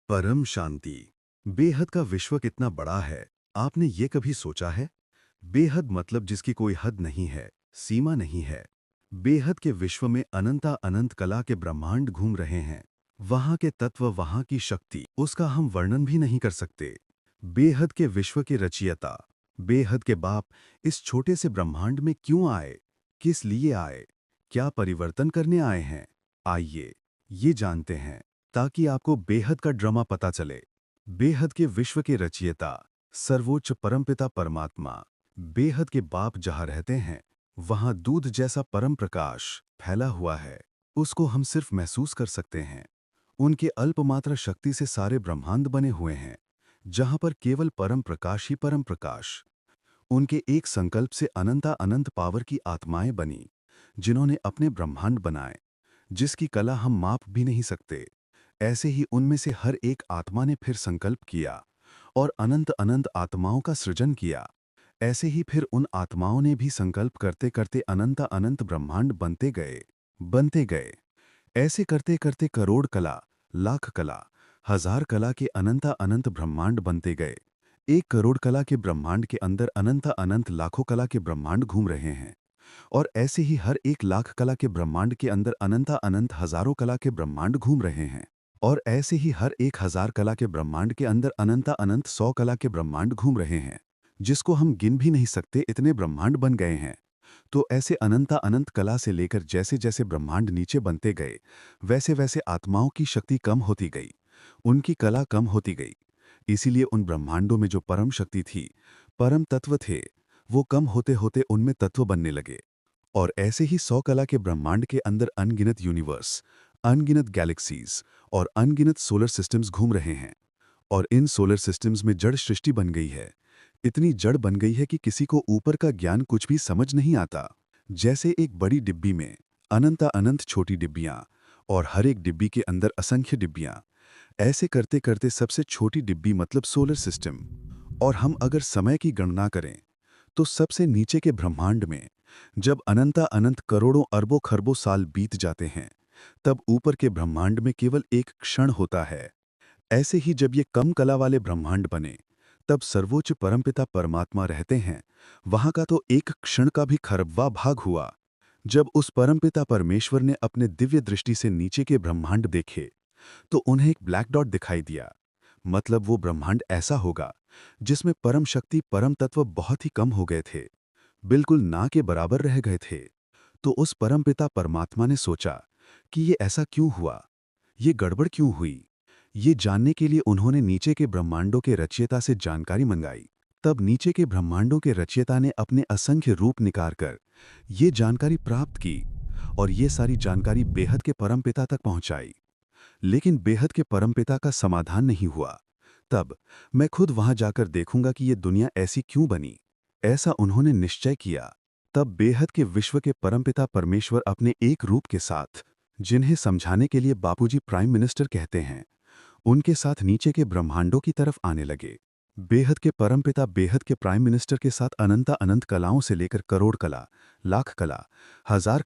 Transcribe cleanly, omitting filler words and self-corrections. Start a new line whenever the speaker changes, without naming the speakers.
परम शांति। बेहद का विश्व कितना बड़ा है, आपने ये कभी सोचा है? बेहद मतलब जिसकी कोई हद नहीं है, सीमा नहीं है। बेहद के विश्व में अनंता अनंत कला के ब्रह्मांड घूम रहे हैं। वहाँ के तत्व, वहाँ की शक्ति, उसका हम वर्णन भी नहीं कर सकते। बेहद के विश्व के रचयिता, बेहद के बाप इस छोटे से ब्रह्मांड में क्यों आए? किस लिए आए? क्या परिवर्तन करने आए हैं? आइए, ये जानते हैं, ताकि आपको बेहद का ड्रामा पता चले। बेहद के विश्व के रचयिता, सर्वोच्च परमपिता परमात्मा, बेहद के बाप जहाँ रहते हैं, वहाँ दूध जैसा परम प्रकाश फैला हुआ है। उसको हम सिर्फ महसूस कर सकते हैं। उनके अल्पमात्र शक्ति से सारे ब्रह्मांड बने हुए हैं, जहाँ पर केवल परम प्रकाश ही परम प्रकाश। उनके एक संकल्प से अनंता अनंत पावर की आत्माएं बनी, जिन्होंने अपने ब्रह्मांड बनाए, जिसकी कला हम माप भी नहीं सकते। ऐसे ही उनमें से हर एक आत्मा ने फिर संकल्प किया और अनंत अनंत आत्माओं का सृजन किया। ऐसे ही फिर उन आत्माओं ने भी संकल्प करते करते अनंत अनंत ब्रह्मांड बनते गए। ऐसे करते करते करोड़ कला, लाख कला, हजार कला के अनंत अनंत ब्रह्मांड बनते गए। 1 करोड़ कला के ब्रह्मांड के अंदर अनंत अनंत लाखों कला के ब्रह्मांड घूम रहे हैं। और ऐसे ही हर 1 लाख कला के ब्रह्मांड के अंदर अनंत अनंत हजारों कला के ब्रह्मांड घूम रहे हैं। और ऐसे ही हर 1 हजार कला के ब्रह्मांड के अंदर अनंत अनंत 100 कला के ब्रह्मांड घूम रहे हैं, जिसको हम गिन भी नहीं सकते, इतने ब्रह्मांड बन गए हैं। तो ऐसे अनंत अनंत कला से लेकर जैसे जैसे ब्रह्मांड नीचे बनते गए, वैसे वैसे आत्माओं की शक्ति कम होती गई, उनकी कला कम होती गई। इसीलिए उन ब्रह्मांडों में जो परम शक्ति थी, परम तत्व थे, वो कम होते होते उनमें तत्व बनने लगे। और ऐसे ही 100 कला के ब्रह्मांड के अंदर अनगिनत यूनिवर्स, अनगिनत गैलेक्सीज और अनगिनत सोलर सिस्टम्स घूम रहे हैं। और इन सोलर सिस्टम्स में जड़ सृष्टि बन गई है। इतनी जड़ बन गई है कि किसी को ऊपर का ज्ञान कुछ भी समझ नहीं आता। जैसे एक बड़ी डिब्बी में अनंत अनंत छोटी डिब्बियां, और हर एक डिब्बी के अंदर असंख्य डिब्बियां। ऐसे करते करते सबसे छोटी डिब्बी मतलब सोलर सिस्टम। और हम अगर समय की गणना करें, तो सबसे नीचे के ब्रह्मांड में जब अनंता अनंत करोड़ों अरबों खरबों साल बीत जाते हैं, तब ऊपर के ब्रह्मांड में केवल एक क्षण होता है। ऐसे ही जब ये कम कला वाले ब्रह्मांड बने, तब सर्वोच्च परमपिता परमात्मा रहते हैं, वहां का तो एक क्षण का भी खरबवा भाग हुआ। जब उस परमपिता परमेश्वर ने अपने दिव्य दृष्टि से नीचे के ब्रह्मांड देखे, तो उन्हें एक ब्लैक डॉट दिखाई दिया। मतलब वो ब्रह्मांड ऐसा होगा जिसमें परम शक्ति परम तत्व बहुत ही कम हो गए थे, बिल्कुल ना के बराबर रह गए थे। तो उस परमपिता परमात्मा ने सोचा कि ये ऐसा क्यों हुआ, ये गड़बड़ क्यों हुई। ये जानने के लिए उन्होंने नीचे के ब्रह्मांडों के रचयिता से जानकारी मंगाई। तब नीचे के ब्रह्मांडों के रचयिता ने अपने असंख्य रूप निकाल कर ये जानकारी प्राप्त की, और ये सारी जानकारी बेहद के परमपिता तक पहुंचाई। लेकिन बेहद के परमपिता का समाधान नहीं हुआ। तब मैं खुद वहां जाकर देखूंगा कि ये दुनिया ऐसी क्यों बनी, ऐसा उन्होंने निश्चय किया। तब बेहद के विश्व के परमपिता परमेश्वर अपने एक रूप के साथ, जिन्हें समझाने के लिए बापूजी प्राइम मिनिस्टर कहते हैं, उनके साथ नीचे के ब्रह्मांडों की तरफ आने लगे। बेहद के परमपिता बेहद के प्राइम मिनिस्टर के साथ अनंता अनंत कलाओं से लेकर करोड़ कला, लाख कला, हजार